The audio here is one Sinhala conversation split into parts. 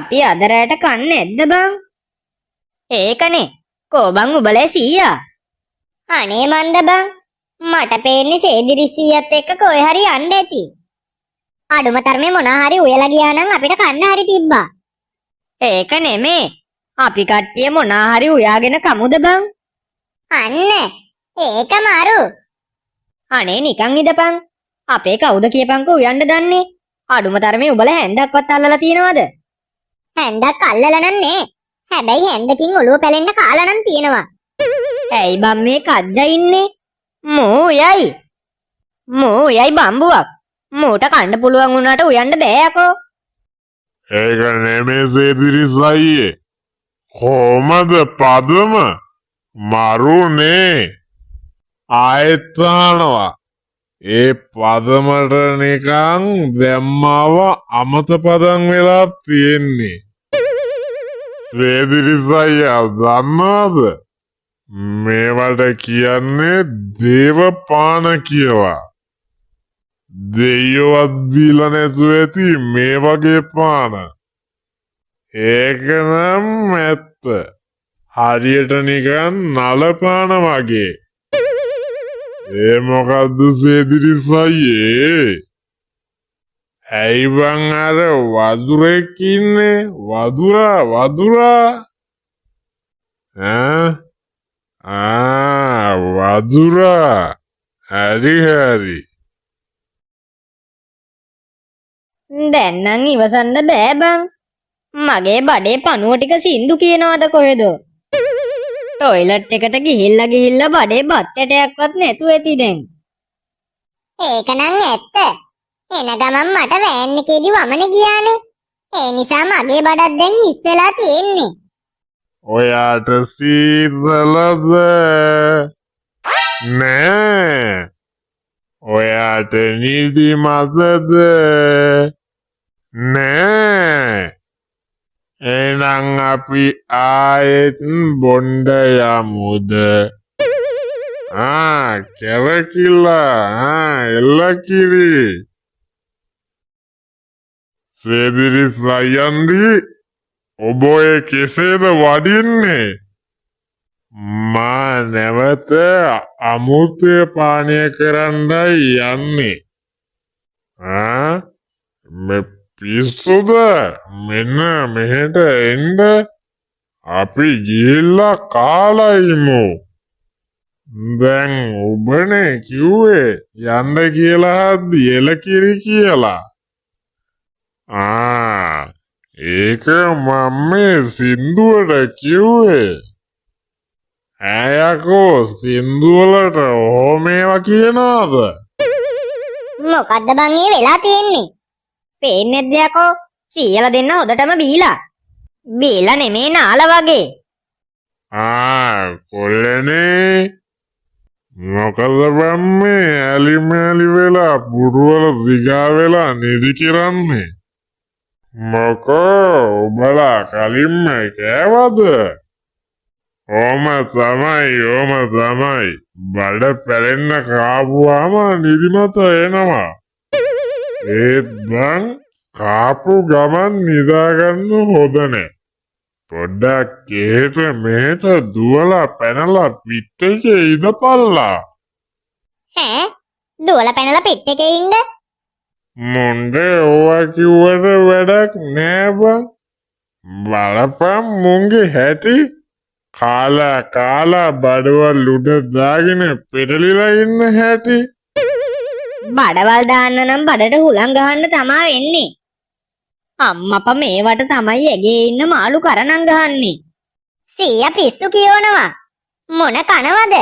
අපි අද රැට කන්නේ නැද්ද බං? ඒකනේ. කෝ බං උඹලේ සීයා? අනේ මන්ද බං. මට පේන්නේ සේදිරිස්සීයත් එක්ක කොහේ හරි යන්න ඇති. අඩුම තරමේ මොනා හරි උයලා ගියා නම් අපිට කන්න හරි තිබ්බා. ඒක නෙමේ. අපි කට්ටිය මොනා හරි උයාගෙන කමුද බං? අන්න ඒක මාරු. අනේ නිකන් ඉඳපන්. අපේ කවුද කියපන්කෝ උයන්න දන්නේ? අඩුම තරමේ උඹලා හැන්දක්වත් අල්ලලා තියනවද? හැන්දක් අල්ලලා නන්නේ. හැබැයි හැන්දකින් ඔළුව පැලෙන්න කාලා නම් තියෙනවා. ඇයි බම් මේ කද්දා ඉන්නේ? මූයයි බම්බුවක්. මූට කන්න පුළුවන් වුණාට උයන්න බෑ යකෝ. ඒක නෙමේ සේදිරිසයියේ. කොහමද පදම? මරුනේ. ආයතනවා. ඒ පදමට නිකන් දැම්මව අමත පදම් වෙලා තියෙන්නේ. සේදිරිසයියා දන්නවද? මේවට කියන්නේ දේවපාන කියලා. දෙයියවත් දීලා නැතුව ඇති මේ වගේ පාන. ඒක නම් ඇත්ත. හරියට නිකන් නලපාන වගේ. ඒ මොකද්ද සේදිරිසයියේ? ඇයි බං අර වදුරෙක් ඉන්නේ? වදුරා වදුරා. හරි. දැන් නම් ඉවසන්න බෑ බං. මගේ බඩේ පණුව ටික සින්දු කියනවද කොහෙද? ටොයිලට් එකට ගිහිල්ලා බඩේ බත් ඇටයක්වත් නැතුව ඇති දැන්. ඒක නම් ඇත්ත. එන ගමන් මට වෑන් එකේදී වමන ගියානේ. ඒ නිසා මගේ බඩත් දැන් හිස් වෙලා තියෙන්නේ. ඔයාට සීතලද? නෑ. ඔයාට නිදිමතද? නෑ. එහෙනම් අපි ආයෙත් බොණ්ඩ යමුද? කැරකිලා එල්ලකිරි. සේදිරිසයන්දි ඔබ ඔය කෙසේද වඩින්නේ? මා නැවත අමෘතය පානය කරන්නයි යන්නේ. මේ පිස්සුද? මෙන්න මෙහෙට එන්න. අපි ගිහිල්ලා කාලා ඉමු. දැන් ඔබනේ කිව්වේ යන්න කියලා හද්දි එලකිරි කියලා. ඒක මම මේ සින්දුවට කිව්වේ. යකෝ සින්දුවලට ඔහොම ඒවා කියනවද? මොකද්ද බං මේ වෙලා තියෙන්නේ? පේන්නේ නැද්ද යකෝ? සීයලා දෙන්න හොදටම බීලා නෙමේ නාලා වගේ. කොල්ලනේ. මොකද බම් මේ ඇලිමැලි වෙලා පුරුවල දිගා වෙලා නිදි කරන්නේ? මොකෝ ඔබලා කලින්ම කෑවද? ඕම තමයි. බඩ පැලෙන්න කාපුවාම නිදිමත එනවා. ඒත් බං කාපු ගමන් නිදාගන්න හොඳ නෑ. පොඩ්ඩක් එහෙට මෙහෙට දුවලා පැනලා පිට එකේ ඉඳපල්ලා. දුවලා පැනලා පිට එකේ ඉන්න? මොණ්ඩේ ඕවා කිව්වට වැඩක් නෑ බං. බලපන් මුංගේ හැටි. කාලා බඩවල් උඩ දාගෙන පෙරලිලා ඉන්න හැටි. බඩවල් දාන්න නම් බඩට හුලං ගහන්න තමා වෙන්නේ. අම්මපා මේවට තමයි ඇගේ ඉන්න මාළු කරණම් ගහන්නේ. සීයා පිස්සු කියවනවා. මොන කනවද?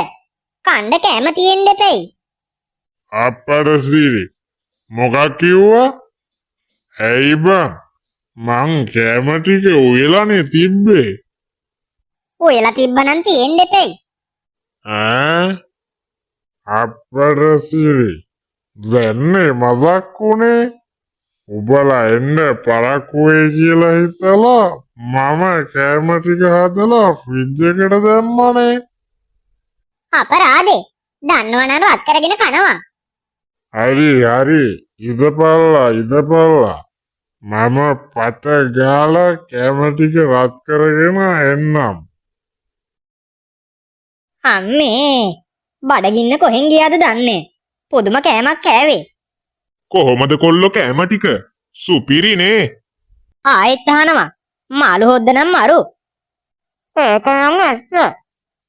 කණ්ඩ කැම තියෙන්න දෙපෙයි. අප්පර සීරි මොකක් කිව්වා? ඇයි බං මං කැම ටික උයලානේ තිබ්බේ. උයලා තිබ්බනම් තියෙන්න දෙපෙයි. අප්පර සීරි දැන්නේ මතක් උනේ. උබලා එන්න පරක්කු වෙයි කියලා හිතලා මම කෑම ටික හදලා ෆ්‍රිජ් එකට දැම්මනේ. අපරාදේ. දන්නවනම් රත් කරගෙන කනවා. හරි ඉදපල්ලා. මම පට ගාලා කැම ටික රත් කරගෙන එන්නම්. අම්මේ බඩගින්න කොහෙන් ගියාද දන්නේ. පුදුම කෑමක් කෑවේ. කොහොමද කොල්ලෝ කෑම ටික? සුපිරිනේ. ආයෙත් අහනවා මාළු හොද්ද නම් මරු. ඒක නම් ඇත්ත.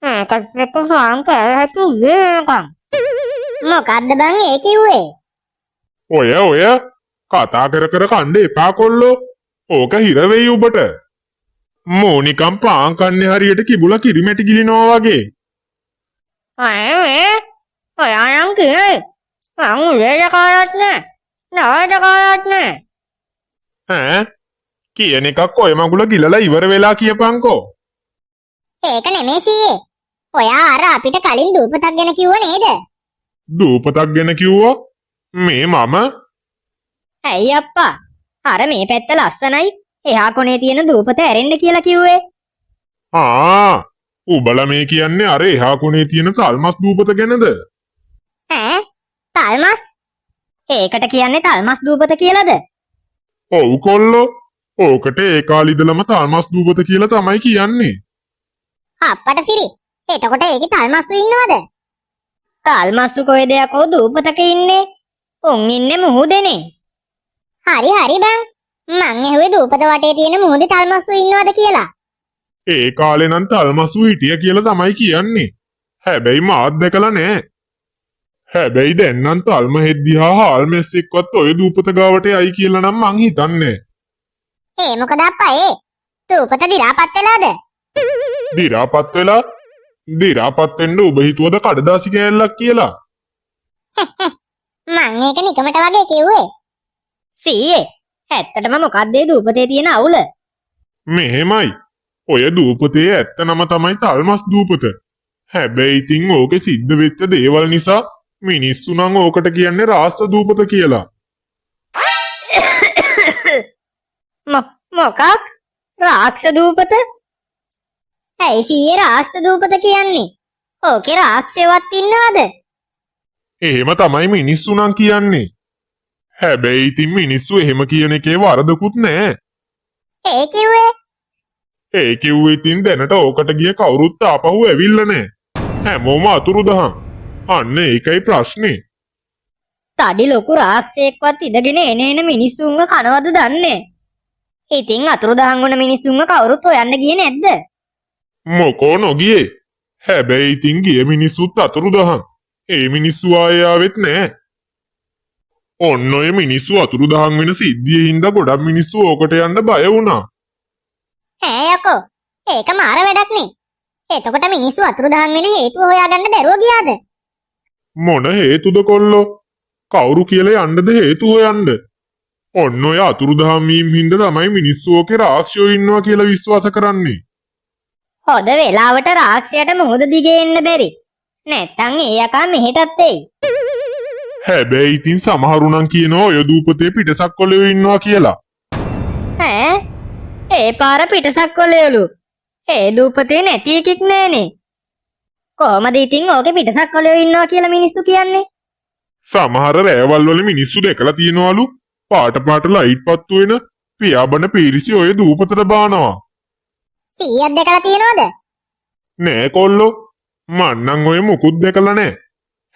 ඒකත් එක්ක සාම් කෑ හැටි වෙනකම්. මොකද්ද බං ඒ කිව්වේ? ඔය කතා කර කර කණ්ඩ එපා කොල්ලෝ. ඕක හිර වෙයි ඔබට. මෝනිකම් පාන් කන්නේ හරියට කිඹුලා කිරිමැටි ගිලිනවා වගේ. අනේ ඔයා නම් කියේ. මං උදේට කාලත් නෑ. නවයට කාලත් නෑ. ඈ කියන එකක් ඔය මගුල ගිලලා ඉවර වෙලා කියපන්කෝ. ඒක නෙමෙයි සීයේ. ඔයා අර අපිට කලින් දූපතක් ගැන කිව්ව නේද? දූපතක් ගැන කිව්වා? මේ මම ඇයි අප්පා? අර මේ පැත්ත ලස්සනයි. එහා කොනේ තියෙන දූපත ඇරෙන්න කියලා කිව්වේ. උබලා මේ කියන්නේ අර එහා කොනේ තියෙන තල්මස් දූපත ගැනද? ඈ? තල්මස්? ඒකට කියන්නේ තල්මස් දූපත කියලාද? ඔව් කොල්ලෝ. ඕකට ඒ කාලේ ඉඳලම තල්මස් දූපත කියලා තමයි කියන්නේ. අප්පට සිරි. එතකොට ඒකේ තල්මස්සු ඉන්නවද? තල්මස්සු කොහෙද යකෝ දූපතක ඉන්නේ? උන් ඉන්නේ මුහුදේනේ. හරි බං. මං ඇහුවේ දූපත වටේ තියෙන මුහුදේ තල්මස්සු ඉන්නවද කියලා. ඒ කාලේ නම් තල්මස්සු හිටිය කියලා තමයි කියන්නේ. හැබැයි මාත් දැකලා නෑ. හැබැයි දැන් නම් තල්ම හෙද්දිහා හාල්මැස්සෙක්වත් ඔය දූපත ගාවට යයි කියලා නම් මං හිතන්නේ. ඒ මොකද අප්පා ඒ? දූපත දි รา පත් වෙලාද? දි รา පත් වෙන්න ඔබ හිතුවද කඩදාසි කෑල්ලක් කියලා? මං ඒක නිකමට වගේ කිව්වේ. සීයේ ඇත්තටම මොකක්ද ඒ දූපතේ තියෙන අවුල? මෙහෙමයි. ඔය දූපතේ ඇත්ත නම තමයි තල්මස් දූපත. හැබැයි ඉතින් ඕකේ සිද්ධ වෙච්ච දේවල් නිසා මිනිස්සු නම් ඕකට කියන්නේ රාස්ස දූපත කියලා. මොකක්? රාක්ෂ දූපත? ඇයි සීයේ රාක්ෂ දූපත කියන්නේ? ඕකේ රාක්ෂයවත් ඉන්නවද? එහෙම තමයි මිනිස්සු නම් කියන්නේ. හැබැයි ඉතින් මිනිස්සු එහෙම කියන එකේ වරදකුත් නෑ. ඒ කිව්වේ? ඒ කිව්වේ ඉතින් දැනට ඕකට ගිය කවුරුත් ආපහු ඇවිල්ලා නෑ. හැමෝම අතුරුදහන්. අන්න ඒකයි ප්‍රශ්නේ. තඩි ලොකු රාක්ෂයෙක්වත් ඉඳගෙන එන මිනිස්සුන්ව කනවද දන්නේ? ඉතින් අතුරුදහන් වුණ මිනිස්සුන්ව කවුරුත් හොයන්න ගියේ නැද්ද? මොකෝ නොගියේ. හැබැයි ඉතින් ගිය මිනිස්සුත් අතුරුදහන්. ඒ මිනිස්සු ආයේ ආවෙත් නෑ. ඔන්න ඔය මිනිස්සු අතුරුදහන් වෙන සිද්ධියේ හින්දා ගොඩක් මිනිස්සු ඕකට යන්න බය වුණා. ඈ යකෝ ඒක මාර වැඩක් නේ. එතකොට මිනිස්සු අතුරුදහන් වෙන හේතුව හොයාගන්න බැරුව ගියාද? මොන හේතුද කොල්ලෝ? කවුරු කියලා යන්නද හේතු හොයන්න? ඔන්න ඔය අතුරුදහන් වීම හින්දා තමයි මිනිස්සු ඕකේ රාක්ෂයෝ ඉන්නවා කියලා විශ්වාස කරන්නේ. හොද වෙලාවට රාක්ෂයට මුහුද දිගේ එන්න බැරි. නැත්තම් ඒ යකා මෙහෙටත් එයි. හැබැයි ඉතින් සමහරු නම් කියනවා ඔය දූපතේ පිටසක්වලයෝ ඉන්නවා කියලා. ඈ? ඒ පාර පිටසක්වලයලු. ඒ දූපතේ නැති එකෙක් නෑනේ. කොහමද ඉතින් ඕකේ පිටසක්වලයෝ ඉන්නවා කියලා මිනිස්සු කියන්නේ? සමහර රෑවල් වල මිනිස්සු දැකලා තියනවලු පාට ලයිට් පත්තු වෙන පියාඹන පීරිසි ඔය දූපතට බානවා. 100ක් දැකලා තියනවද? නෑ කොල්ලෝ. මන්නම් ඔය මුකුත් දැකලා නෑ.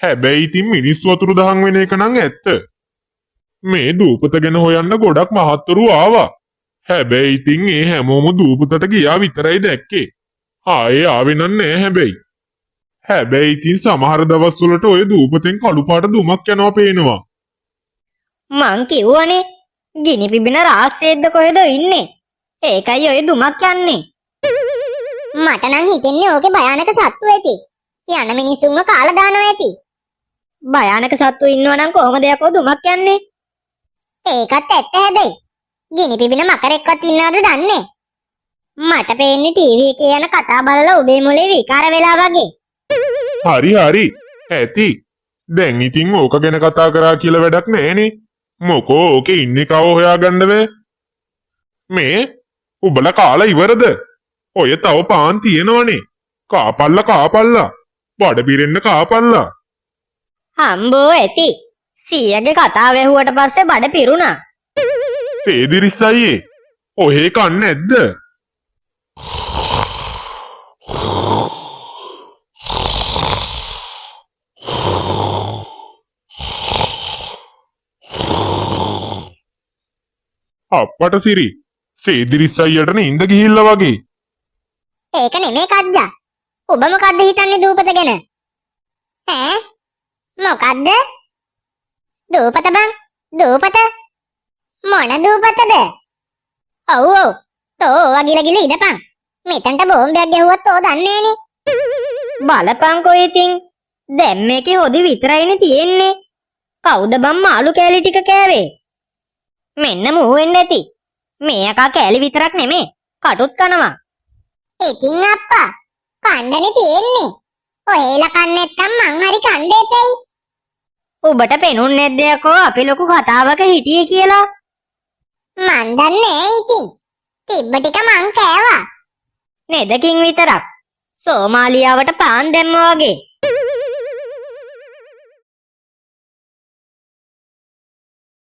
හැබැයි ඉතින් මිනිස්සු අතුරුදහන් වෙන එක නම් ඇත්ත. මේ දූපත ගැන හොයන්න ගොඩක් මහත්තුරු ආවා. හැබැයි ඉතින් ඒ හැමෝම දූපතට ගියා විතරයි දැක්කේ. ආයේ ආවෙ නෑ හැබැයි. හැබැයි ඉතින් සමහර දවස්වලට ඔය දූපතෙන් කළු පාට දුමක් යනවා පේනවා. මං කිව්වනේ ගිනි පිබෙන රාක්ෂයෙක්ද කොහෙද ඉන්නේ? ඒකයි ඔය දුමක් යන්නේ. මට නම් හිතෙන්නේ ඕකේ භයානක සත්තු ඇති. යන මිනිස්සුන්ව කාලා දානවා ඇති. භයානක සත්තු ඉන්නවා නම් කොහොමද යකෝ දුමක් යන්නේ? ඒකත් ඇත්ත හැබැයි. ගිනි පිබෙන මකරෙක්වත් ඉන්නවද දන්නේ? මට පේන්නේ ටීවී එකේ යන කතා බලලා ඔබේ මොලේ විකාර වෙලා වගේ. හරි ඇති. දැන් ඉතින් ඕක ගැන කතා කරා කියලා වැඩක් නෑනේ. මොකෝ ඕකේ ඉන්නේ කව හොයාගන්න බෑ. මේ උඹලා කාලා ඉවරද? ඔය තව පාන් තියෙනවනේ. කාපල්ලා. බඩ පිරෙන්න කාපල්ලා. හම්බෝ ඇති. සීයාගේ කතාව ඇහුවට පස්සේ බඩ පිරුණා. සේදිරිස් අයියේ ඔහේ කන්නේ නැද්ද? අප්පට සිරි සේදිරිස් අයියට නින්ද ගිහිල්ලා වගේ. ඒක නෙමේ කද්දා. ඔබ මොකද්ද හිතන්නේ දූපත ගැන? ඈ? මොකද්ද? දූපත බං. දූපත? මොන දූපතද? ඔව් ඔව්. තෝ වගිලගිල ඉඳපන්. මෙතනට බෝම්බයක් ගැහුවත් තෝ දන්නේ නේ. බලපන්කෝ ඉතින්. දැන් මේකේ හොදි විතරයිනේ තියෙන්නේ. කවුද බං මාළු කෑලි ටික කෑවේ? මෙන්න මූ වෙන්න ඇති. මේ එකා කෑලි විතරක් නෙමේ. කටුත් කනවා. ඉතින් අප්පා කණ්ඩනේ තියෙන්නේ. ඔයලා කන්න නැත්තම් මං හරි කන්න දෙපෙයි. ඔබට පෙනුන්නේ නැද්ද යකෝ අපි ලොකු කතාවක හිටියේ කියලා? මන් දන්නේ ඉතින්. තිබ්බ ටික මං කෑවා. නේදකින් විතරක්. සෝමාලියාවට පාන් දැම්මා වගේ.